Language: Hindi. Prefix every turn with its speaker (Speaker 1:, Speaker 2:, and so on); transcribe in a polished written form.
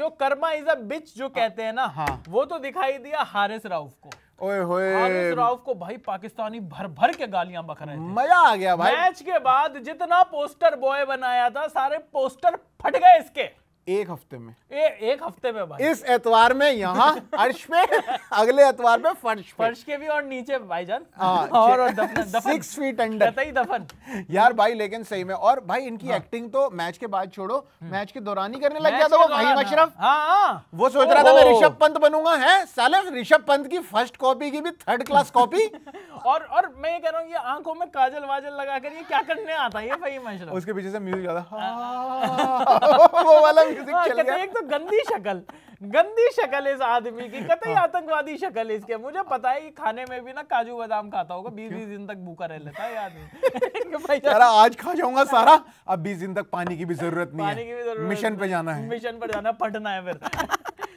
Speaker 1: जो कर्मा इज अ बिच जो कहते हैं ना,
Speaker 2: हाँ।
Speaker 1: वो तो दिखाई दिया हारिस राउफ को।
Speaker 2: ओए होए,
Speaker 1: हारिस राउफ को भाई पाकिस्तानी भर भर के गालियां बक रहे थे।
Speaker 2: मजा आ गया भाई।
Speaker 1: मैच के बाद जितना पोस्टर बॉय बनाया था, सारे पोस्टर फट गए इसके
Speaker 2: एक हफ्ते में,
Speaker 1: एक हफ्ते में भाई।
Speaker 2: इस एतवार में यहाँ अर्श पे, अगले एतवार पे फर्श पे।
Speaker 1: फर्श के भी और नीचे भाईजान,
Speaker 2: हाँ,
Speaker 1: और दफन
Speaker 2: 6 फीट अंडर,
Speaker 1: कतई दफन।
Speaker 2: यार भाई लेकिन सही में। और भाई इनकी एक्टिंग तो मैच के बाद छोड़ो, मैच के दौरान ही करने लग गया
Speaker 1: मैच
Speaker 2: था वो
Speaker 1: के
Speaker 2: भाई
Speaker 1: दौरान,
Speaker 2: अशरफ।
Speaker 1: हाँ,
Speaker 2: वो सोच रहा था मैं
Speaker 1: ओहो।
Speaker 2: ऋषभ पंत बनूंगा, है साले ऋषभ पंत की फर्स्ट कॉपी की भी 3rd क्लास कॉपी।
Speaker 1: और मैं ये कह रहा हूँ, ये आंखों में काजल वाजल लगा कर ये क्या करने आता है ये फ़हीम अशरफ।
Speaker 2: उसके पीछे से म्यूजिक आता वो वाला म्यूजिक
Speaker 1: हाँ,
Speaker 2: चल
Speaker 1: कहते
Speaker 2: गया।
Speaker 1: एक तो गंदी शक्ल इस आदमी की, कतई आतंकवादी शक्ल इसके। मुझे पता है कि खाने में भी ना काजू बादाम खाता होगा, 20-20 दिन तक भूखा रह लेता है ये आदमी। भाई
Speaker 2: यार आज खा जाऊंगा सारा, अब 20 दिन तक पानी की भी जरूरत नहीं
Speaker 1: पानी की भी
Speaker 2: है,
Speaker 1: जरूरत
Speaker 2: मिशन पे जाना है।
Speaker 1: मिशन पर जाना, पढ़ना है फिर।